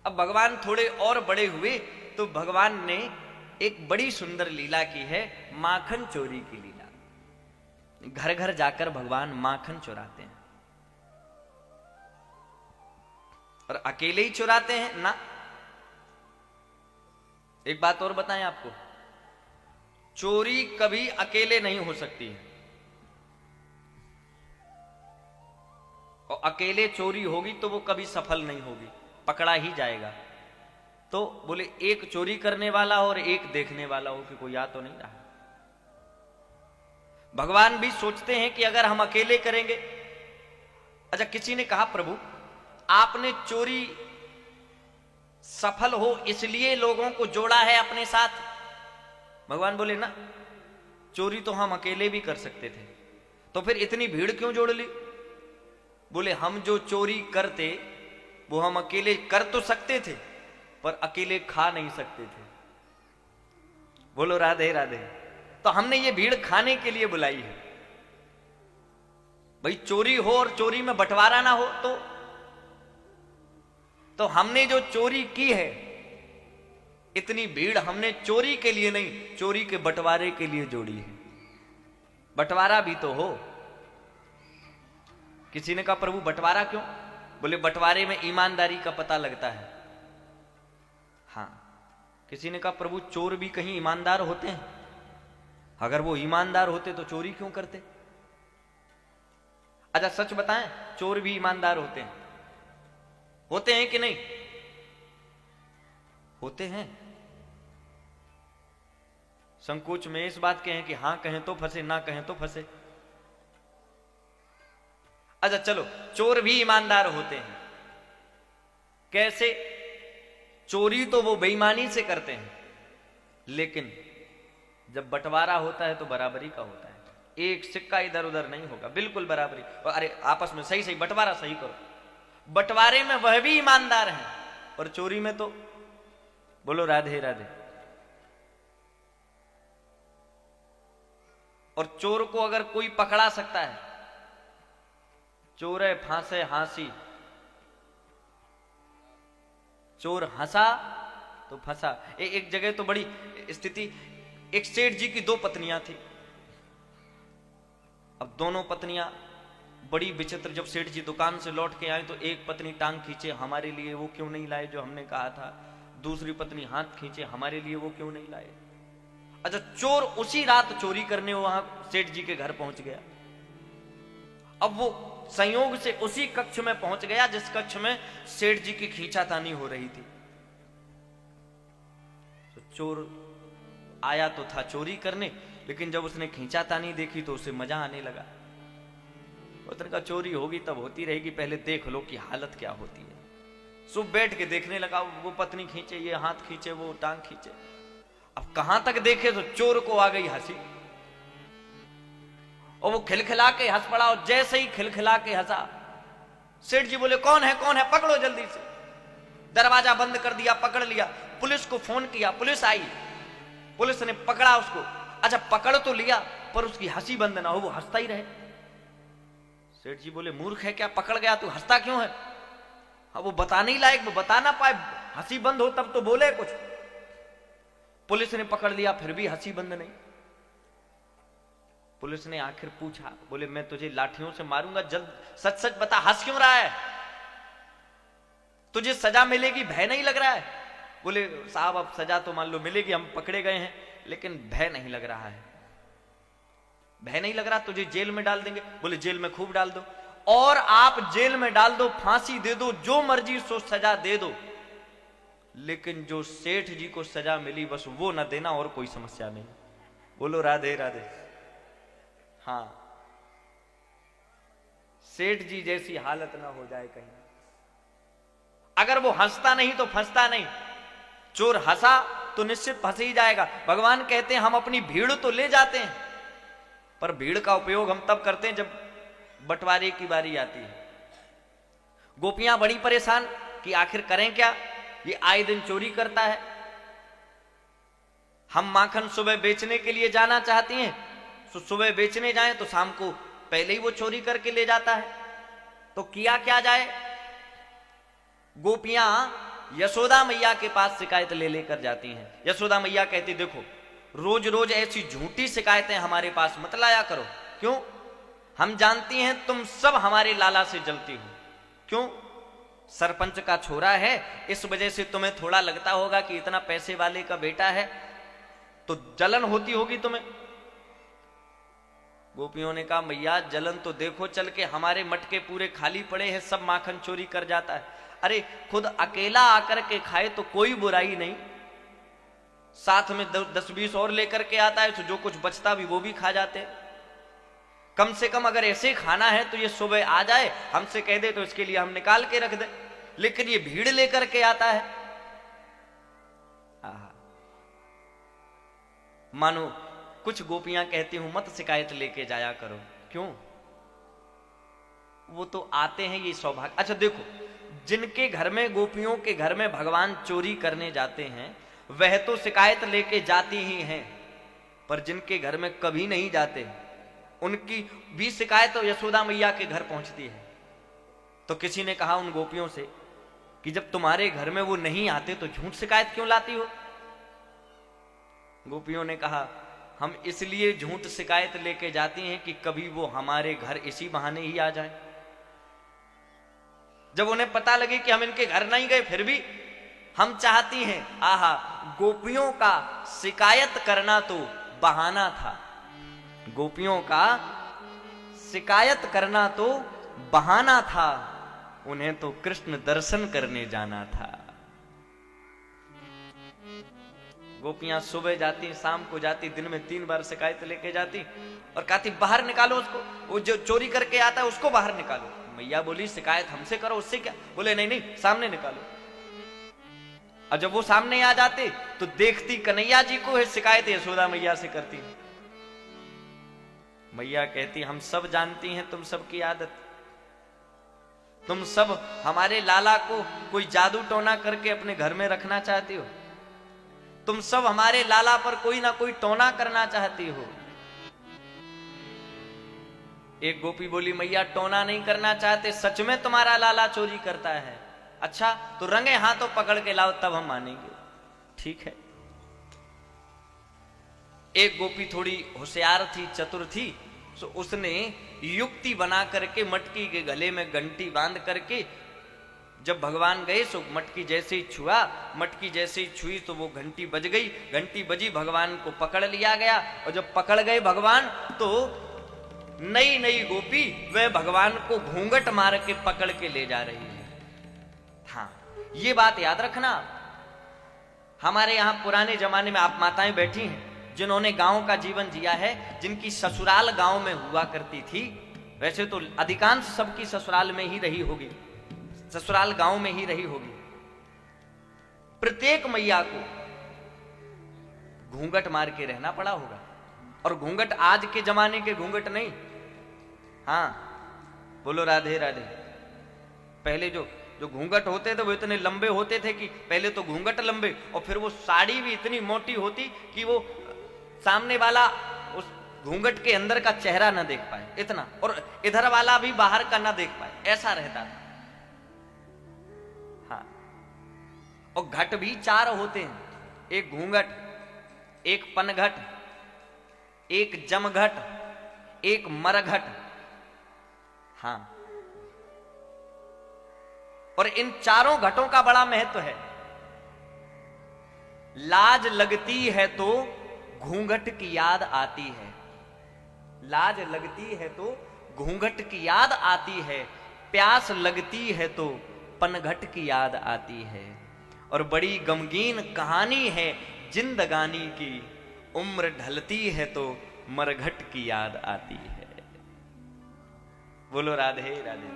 अब भगवान थोड़े और बड़े हुए तो भगवान ने एक बड़ी सुंदर लीला की है, माखन चोरी की लीला। घर घर जाकर भगवान माखन चुराते हैं। और अकेले ही चुराते हैं ना। एक बात और बताएं आपको, चोरी कभी अकेले नहीं हो सकती है, और अकेले चोरी होगी तो वो कभी सफल नहीं होगी, पकड़ा ही जाएगा। तो बोले एक चोरी करने वाला और एक देखने वाला हो, कि कोई आ तो नहीं रहा। भगवान भी सोचते हैं कि अगर हम अकेले करेंगे। अच्छा, किसी ने कहा प्रभु आपने चोरी सफल हो इसलिए लोगों को जोड़ा है अपने साथ। भगवान बोले ना, चोरी तो हम अकेले भी कर सकते थे, तो फिर इतनी भीड़ क्यों जोड़ ली। बोले हम जो चोरी करते वो हम अकेले कर तो सकते थे, पर अकेले खा नहीं सकते थे। बोलो राधे राधे। तो हमने ये भीड़ खाने के लिए बुलाई है। भाई चोरी हो और चोरी में बंटवारा ना हो तो हमने जो चोरी की है, इतनी भीड़ हमने चोरी के लिए नहीं, चोरी के बंटवारे के लिए जोड़ी है। बंटवारा भी तो हो। किसी ने कहा प्रभु बंटवारा क्यों। बोले बंटवारे में ईमानदारी का पता लगता है। हाँ, किसी ने कहा प्रभु चोर भी कहीं ईमानदार होते हैं। अगर वो ईमानदार होते तो चोरी क्यों करते। अच्छा सच बताएं, चोर भी ईमानदार होते हैं कि नहीं। होते हैं। संकोच में इस बात के हैं कि हां कहें तो फंसे, ना कहें तो फंसे। अच्छा चलो, चोर भी ईमानदार होते हैं। कैसे। चोरी तो वो बेईमानी से करते हैं, लेकिन जब बंटवारा होता है तो बराबरी का होता है। एक सिक्का इधर उधर नहीं होगा, बिल्कुल बराबरी। अरे आपस में सही सही बंटवारा सही करो। बंटवारे में वह भी ईमानदार है, और चोरी में तो बोलो राधे राधे। और चोर को अगर कोई पकड़ा सकता है, चोर है फांसे हांसी, चोर हंसा तो फंसा। एक जगह तो बड़ी स्थिति, एक सेठ जी की दो पत्नियां थी। अब दोनों पत्नियां बड़ी विचित्र। जब सेठ जी दुकान से लौट के आए तो एक पत्नी टांग खींचे, हमारे लिए वो क्यों नहीं लाए जो हमने कहा था। दूसरी पत्नी हाथ खींचे, हमारे लिए वो क्यों नहीं लाए। अच्छा, चोर उसी रात चोरी करने वहां सेठ जी के घर पहुंच गया। अब वो संयोग से उसी कक्ष में पहुंच गया जिस कक्ष में सेठ जी की खींचातानी हो रही थी। तो चोर आया तो था चोरी करने, लेकिन जब उसने खींचातानी देखी तो उसे मजा आने लगा। उसने कहा चोरी होगी तब होती रहेगी, पहले देख लो कि हालत क्या होती है। सो बैठ के देखने लगा, वो पत्नी खींचे, ये हाथ खींचे, वो टांग खींचे। अब कहां तक देखे तो चोर को आ गई हंसी, और वो खिलखिला के हंस पड़ा। और जैसे ही खिलखिला के हंसा, सेठ जी बोले कौन है कौन है, पकड़ो जल्दी से। दरवाजा बंद कर दिया, पकड़ लिया। पुलिस को फोन किया, पुलिस आई, पुलिस ने पकड़ा उसको। अच्छा पकड़ तो लिया, पर उसकी हंसी बंद ना हो, वो हंसता ही रहे। सेठ जी बोले मूर्ख है क्या, पकड़ गया तू हंसता क्यों है। हाँ वो बताने ही लायक, वो बता ना पाए, हंसी बंद हो तब तो बोले कुछ। पुलिस ने पकड़ लिया, फिर भी हंसी बंद नहीं। पुलिस ने आखिर पूछा, बोले मैं तुझे लाठियों से मारूंगा, जल्द सच सच बता, हंस क्यों रहा है, तुझे सजा मिलेगी, भय नहीं लग रहा है। बोले साहब अब सजा तो मान लो मिलेगी, हम पकड़े गए हैं, लेकिन भय नहीं लग रहा है। भय नहीं लग रहा, तुझे जेल में डाल देंगे। बोले जेल में खूब डाल दो, और आप जेल में डाल दो, फांसी दे दो, जो मर्जी सो सजा दे दो, लेकिन जो सेठ जी को सजा मिली बस वो न देना, और कोई समस्या नहीं। बोलो राधे राधे। हाँ, सेठ जी जैसी हालत ना हो जाए कहीं। अगर वो हंसता नहीं तो फंसता नहीं। चोर हंसा तो निश्चित फंस ही जाएगा। भगवान कहते हैं हम अपनी भीड़ तो ले जाते हैं, पर भीड़ का उपयोग हम तब करते हैं जब बंटवारे की बारी आती है। गोपियां बड़ी परेशान कि आखिर करें क्या, ये आए दिन चोरी करता है। हम माखन सुबह बेचने के लिए जाना चाहती हैं, तो सुबह बेचने जाएं तो शाम को पहले ही वो चोरी करके ले जाता है। तो किया क्या जाए। गोपियां यशोदा मैया के पास शिकायत ले लेकर जाती हैं। यशोदा मैया कहती देखो रोज रोज ऐसी झूठी शिकायतें हमारे पास मत लाया करो। क्यों? हम जानती हैं तुम सब हमारे लाला से जलती हो। क्यों? सरपंच का छोरा है, इस वजह से तुम्हें थोड़ा लगता होगा कि इतना पैसे वाले का बेटा है तो जलन होती होगी तुम्हें। गोपियों ने कहा मैया जलन तो देखो चल के हमारे मटके पूरे खाली पड़े हैं, सब माखन चोरी कर जाता है। अरे खुद अकेला आकर के खाए तो कोई बुराई नहीं, साथ में 10-20 और लेकर के आता है तो जो कुछ बचता भी वो भी खा जाते। कम से कम अगर ऐसे खाना है तो ये सुबह आ जाए हमसे कह दे तो इसके लिए हम निकाल के रख दे, लेकिन ये भीड़ लेकर के आता है। मानो कुछ गोपियां कहती हूं मत शिकायत लेके जाया करो। क्यों? वो तो आते हैं, ये सौभाग्य। अच्छा देखो, जिनके घर में गोपियों के घर में भगवान चोरी करने जाते हैं वह तो शिकायत लेके जाती ही हैं, पर जिनके घर में कभी नहीं जाते उनकी भी शिकायत तो यशोदा मैया के घर पहुंचती है। तो किसी ने कहा उन गोपियों से कि जब तुम्हारे घर में वो नहीं आते तो झूठ शिकायत क्यों लाती हो? गोपियों ने कहा हम इसलिए झूठ शिकायत लेके जाती हैं कि कभी वो हमारे घर इसी बहाने ही आ जाए। जब उन्हें पता लगे कि हम इनके घर नहीं गए फिर भी हम चाहती हैं, आहा गोपियों का शिकायत करना तो बहाना था, गोपियों का शिकायत करना तो बहाना था, उन्हें तो कृष्ण दर्शन करने जाना था। गोपियां सुबह जाती, शाम को जाती, दिन में 3 बार शिकायत लेके जाती और कहती बाहर निकालो उसको, वो जो चोरी करके आता है उसको बाहर निकालो। मैया बोली शिकायत हमसे करो, उससे क्या? बोले नहीं नहीं सामने निकालो। और जब वो सामने आ जाते तो देखती कन्हैया जी को है, शिकायत यशोदा मैया से करती। मैया कहती हम सब जानती हैं तुम सबकी आदत, तुम सब हमारे लाला को कोई जादू टोना करके अपने घर में रखना चाहती हो, तुम सब हमारे लाला पर कोई ना कोई टोना करना चाहती हो। एक गोपी बोली मैया टोना नहीं करना चाहते, सच में तुम्हारा लाला चोरी करता है। अच्छा तो रंगे हाथों पकड़ के लाओ तब हम मानेंगे। ठीक है। एक गोपी थोड़ी होशियार थी, चतुर थी, तो उसने युक्ति बना करके मटकी के गले में घंटी बांध करके जब भगवान गए सो मटकी जैसे ही छुआ, मटकी जैसे ही छुई तो वो घंटी बज गई, घंटी बजी, भगवान को पकड़ लिया गया। और जब पकड़ गए भगवान तो नई नई गोपी वह भगवान को घूंघट मार के पकड़ के ले जा रही है। हाँ ये बात याद रखना, हमारे यहां पुराने जमाने में आप माताएं बैठी हैं जिन्होंने गांव का जीवन जिया है, जिनकी ससुराल गांव में हुआ करती थी। वैसे तो अधिकांश सबकी ससुराल में ही रही होगी, ससुराल गांव में ही रही होगी। प्रत्येक मैया को घूंघट मार के रहना पड़ा होगा, और घूंघट आज के जमाने के घूंघट नहीं। हाँ बोलो राधे राधे। पहले जो घूंघट होते थे वो इतने लंबे होते थे कि पहले तो घूंघट लंबे और फिर वो साड़ी भी इतनी मोटी होती कि वो सामने वाला उस घूंघट के अंदर का चेहरा ना देख पाए इतना, और इधर वाला भी बाहर का ना देख पाए, ऐसा रहता था। हाँ और घट भी 4 होते हैं, एक घूंघट, एक पनघट, एक जमघट, एक मरघट। हाँ और इन 4 घटों का बड़ा महत्व है। लाज लगती है तो घूंघट की याद आती है, लाज लगती है तो घूंघट की याद आती है, प्यास लगती है तो पनघट की याद आती है। और बड़ी गमगीन कहानी है जिंदगानी की, उम्र ढलती है तो मरघट की याद आती है। बोलो राधे राधे।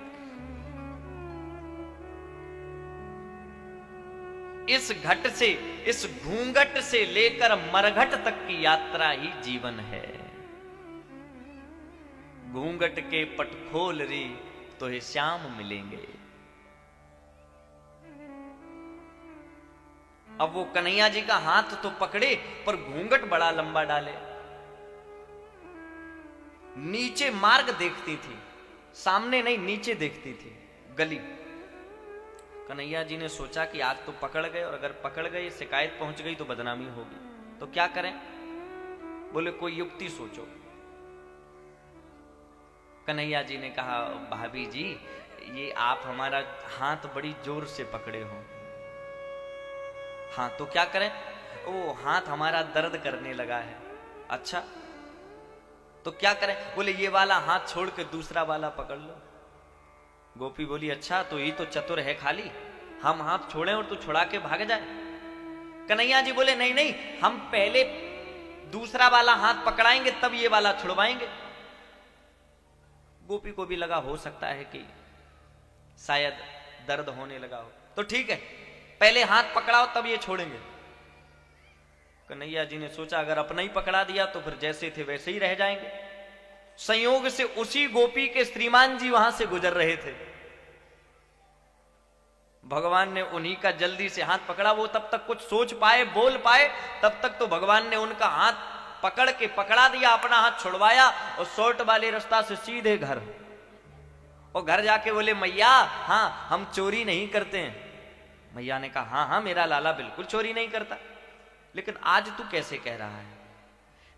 इस घट से, इस घूंघट से लेकर मरघट तक की यात्रा ही जीवन है। घूंघट के पट खोल री तो हे श्याम मिलेंगे। अब वो कन्हैया जी का हाथ तो पकड़े पर घूंघट बड़ा लंबा डाले। नीचे मार्ग देखती थी, सामने नहीं नीचे देखती थी गली। कन्हैया जी ने सोचा कि आज तो पकड़ गए, और अगर पकड़ गए, शिकायत पहुंच गई तो बदनामी होगी, तो क्या करें? बोले कोई युक्ति सोचो। कन्हैया जी ने कहा, भाभी जी ये आप हमारा हाथ बड़ी जोर से पकड़े हो। हाँ तो क्या करें? ओ हाथ हमारा दर्द करने लगा है। अच्छा तो क्या करें? बोले ये वाला हाथ छोड़ के दूसरा वाला पकड़ लो। गोपी बोली, अच्छा तो ये तो चतुर है, खाली हम हाथ छोड़े और तू छुड़ा के भाग जाए। कन्हैया जी बोले, नहीं नहीं, हम पहले दूसरा वाला हाथ पकड़ाएंगे तब ये वाला छुड़वाएंगे। गोपी को भी लगा हो सकता है कि शायद दर्द होने लगा हो, तो ठीक है पहले हाथ पकड़ाओ तब ये छोड़ेंगे। कन्हैया जी ने सोचा अगर अपना ही पकड़ा दिया तो फिर जैसे थे वैसे ही रह जाएंगे। संयोग से उसी गोपी के श्रीमान जी वहां से गुजर रहे थे। भगवान ने उन्हीं का जल्दी से हाथ पकड़ा। वो तब तक कुछ सोच पाए, बोल पाए, तब तक तो भगवान ने उनका हाथ पकड़ के पकड़ा दिया, अपना हाथ छुड़वाया और शॉर्ट वाले रास्ता से सीधे घर। और घर जाके बोले, मैया हाँ हम चोरी नहीं करते हैं। मैया ने कहा, हाँ हाँ मेरा लाला बिल्कुल चोरी नहीं करता, लेकिन आज तू कैसे कह रहा है?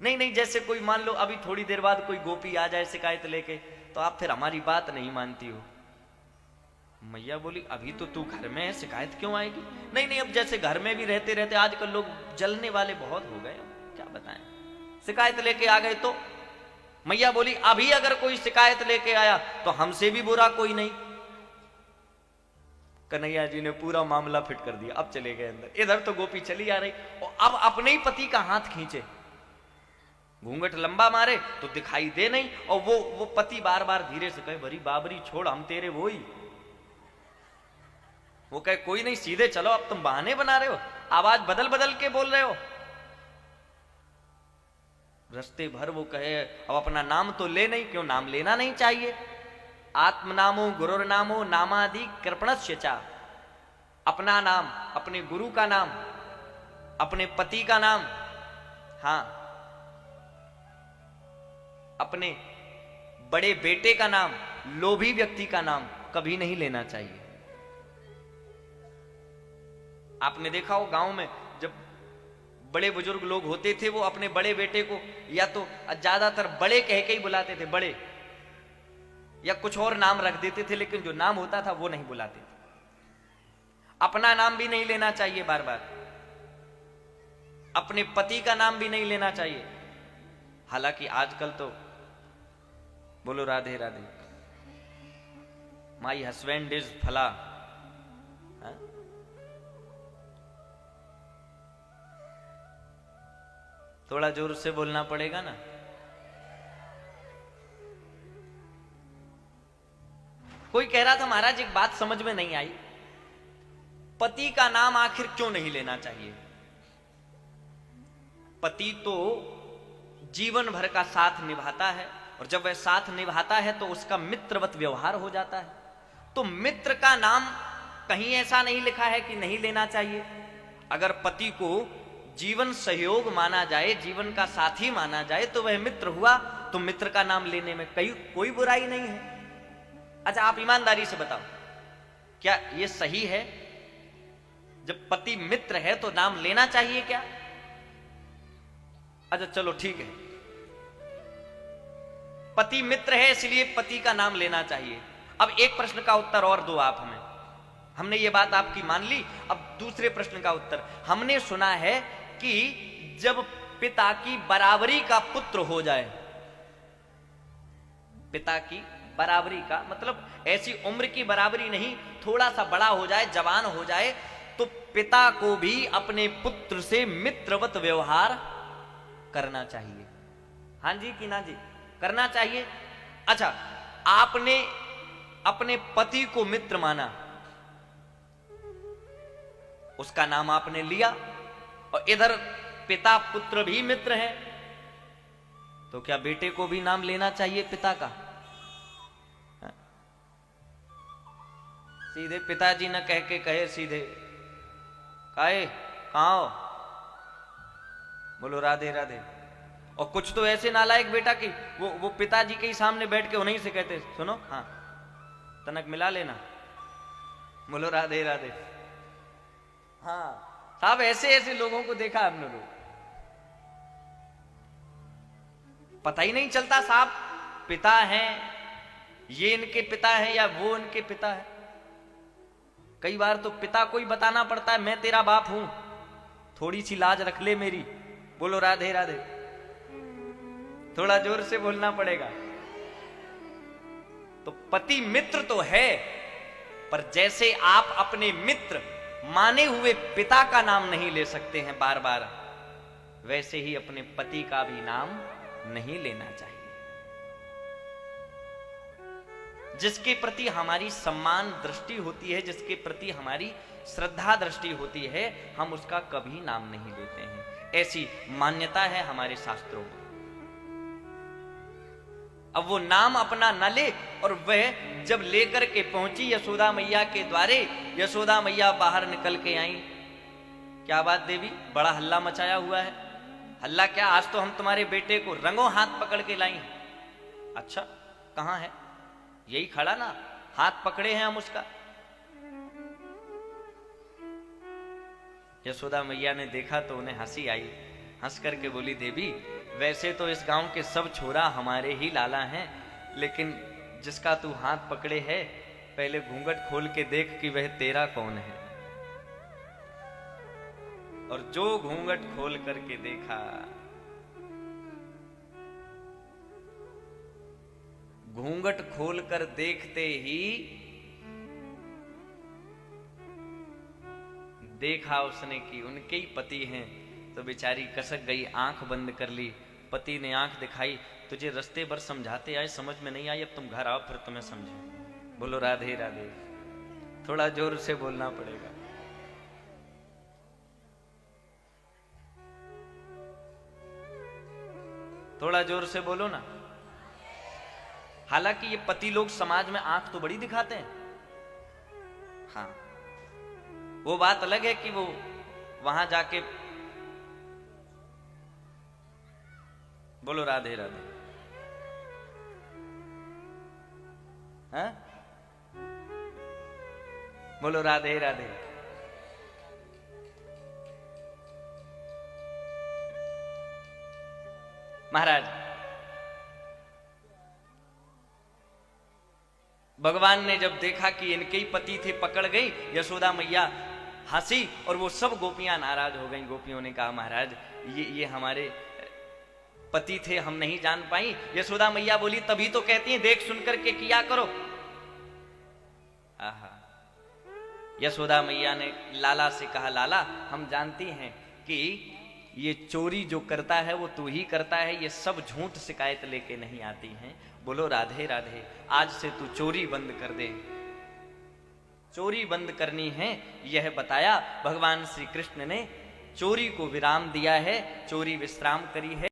नहीं नहीं, जैसे कोई मान लो अभी थोड़ी देर बाद कोई गोपी आ जाए शिकायत लेके, तो आप फिर हमारी बात नहीं मानती हो। मैया बोली, अभी तो तू घर में है, शिकायत क्यों आएगी? नहीं नहीं, अब जैसे घर में भी रहते रहते आजकल लोग जलने वाले बहुत हो गए, क्या बताएं, शिकायत लेके आ गए तो। मैया बोली, अभी अगर कोई शिकायत लेके आया तो हमसे भी बुरा कोई नहीं। कन्हैया जी ने पूरा मामला फिट कर दिया। अब चले गए अंदर। इधर तो गोपी चली आ रही और अब अपने ही पति का हाथ खींचे, घूंघट लंबा मारे तो दिखाई दे नहीं, और वो पति बार बार धीरे से कहे, बरी बाबरी छोड़, हम तेरे वो ही। वो कहे, कोई नहीं सीधे चलो, अब तुम बहाने बना रहे हो, आवाज बदल बदल के बोल रहे हो। रस्ते भर वो कहे, अब अपना नाम तो ले नहीं, क्यों नाम लेना नहीं चाहिए। आत्मनामो गुरुर्नामो नामादि कृपणस्य चा। अपना नाम, अपने गुरु का नाम, अपने पति का नाम, हाँ अपने बड़े बेटे का नाम, लोभी व्यक्ति का नाम कभी नहीं लेना चाहिए। आपने देखा हो गांव में जब बड़े बुजुर्ग लोग होते थे, वो अपने बड़े बेटे को या तो ज्यादातर बड़े कह के ही बुलाते थे, बड़े, या कुछ और नाम रख देते थे, लेकिन जो नाम होता था वो नहीं बुलाते थे। अपना नाम भी नहीं लेना चाहिए बार बार, अपने पति का नाम भी नहीं लेना चाहिए। हालांकि आजकल तो बोलो Radhe Radhe, my husband is फला, हा? थोड़ा जोर से बोलना पड़ेगा ना। कोई कह रहा था, महाराज एक बात समझ में नहीं आई, पति का नाम आखिर क्यों नहीं लेना चाहिए? पति तो जीवन भर का साथ निभाता है, और जब वह साथ निभाता है तो उसका मित्रवत व्यवहार हो जाता है। तो मित्र का नाम कहीं ऐसा नहीं लिखा है कि नहीं लेना चाहिए। अगर पति को जीवन सहयोग माना जाए, जीवन का साथी माना जाए, तो वह मित्र हुआ, तो मित्र का नाम लेने में कोई बुराई नहीं है। अच्छा आप ईमानदारी से बताओ, क्या यह सही है? जब पति मित्र है तो नाम लेना चाहिए क्या? अच्छा चलो ठीक है, पति मित्र है इसलिए पति का नाम लेना चाहिए। अब एक प्रश्न का उत्तर और दो आप हमें। हमने ये बात आपकी मान ली, अब दूसरे प्रश्न का उत्तर। हमने सुना है कि जब पिता की बराबरी का पुत्र हो जाए, पिता की बराबरी का मतलब ऐसी उम्र की बराबरी नहीं, थोड़ा सा बड़ा हो जाए, जवान हो जाए, तो पिता को भी अपने पुत्र से मित्रवत व्यवहार करना चाहिए। हाँ जी कि ना जी, करना चाहिए। अच्छा आपने अपने पति को मित्र माना, उसका नाम आपने लिया, और इधर पिता पुत्र भी मित्र हैं, तो क्या बेटे को भी नाम लेना चाहिए पिता का? सीधे पिताजी न कह के कहे सीधे, काहे कहां हो, बोलो राधे राधे। और कुछ तो ऐसे नालायक बेटा कि वो पिताजी के ही सामने बैठ के उन्हीं से कहते, सुनो हाँ तनक मिला लेना, बोलो राधे राधे। हाँ साहब, ऐसे ऐसे लोगों को देखा हमने लोग, पता ही नहीं चलता साहब पिता हैं, ये इनके पिता हैं या वो इनके पिता है। कई बार तो पिता को ही बताना पड़ता है मैं तेरा बाप हूं, थोड़ी सी लाज रख ले मेरी। बोलो राधे राधे। थोड़ा जोर से बोलना पड़ेगा। तो पति मित्र तो है, पर जैसे आप अपने मित्र माने हुए पिता का नाम नहीं ले सकते हैं बार बार, वैसे ही अपने पति का भी नाम नहीं लेना चाहिए। जिसके प्रति हमारी सम्मान दृष्टि होती है, जिसके प्रति हमारी श्रद्धा दृष्टि होती है, हम उसका कभी नाम नहीं लेते हैं। ऐसी मान्यता है हमारे शास्त्रों में। अब वो नाम अपना न ले, और वह जब लेकर के पहुंची यशोदा मैया के द्वारे, यशोदा मैया बाहर निकल के आई। क्या बात देवी, बड़ा हल्ला मचाया हुआ है। हल्ला क्या, आज तो हम तुम्हारे बेटे को रंगों हाथ पकड़ के लाई हैं। अच्छा कहां है, यही खड़ा ना, हाथ पकड़े हैं हम उसका। यशोदा मैया ने देखा तो उन्हें हंसी आई, हंस करके बोली देवी वैसे तो इस गांव के सब छोरा हमारे ही लाला हैं, लेकिन जिसका तू हाथ पकड़े है पहले घूंघट खोल के देख कि वह तेरा कौन है। और जो घूंघट खोल करके देखा, घूंघट खोलकर देखते ही देखा उसने कि उनके ही पति हैं, तो बेचारी कसक गई, आंख बंद कर ली। पति ने आंख दिखाई, तुझे रास्ते भर समझाते आए, समझ में नहीं आई, अब तुम घर आओ फिर तुम्हें समझे। बोलो राधे राधे। थोड़ा जोर से बोलना पड़ेगा। थोड़ा जोर से बोलो ना। हालांकि ये पति लोग समाज में आंख तो बड़ी दिखाते हैं, हाँ वो बात अलग है कि वो वहां जाके, बोलो राधे राधे, हाँ बोलो राधे राधे। महाराज भगवान ने जब देखा कि इनके ही पति थे, पकड़ गई यशोदा मैया, हंसी, और वो सब गोपियां नाराज हो गईं। गोपियों ने कहा महाराज ये हमारे पति थे, हम नहीं जान पाई। यशोदा मैया बोली तभी तो कहती हैं देख सुन करके किया करो। आहा, यशोदा मैया ने लाला से कहा लाला हम जानती हैं कि ये चोरी जो करता है वो तू ही करता है, ये सब झूठ शिकायत लेके नहीं आती हैं। बोलो राधे राधे, आज से तू चोरी बंद कर दे। चोरी बंद करनी है यह बताया भगवान श्री कृष्ण ने, चोरी को विराम दिया है, चोरी विश्राम करी है।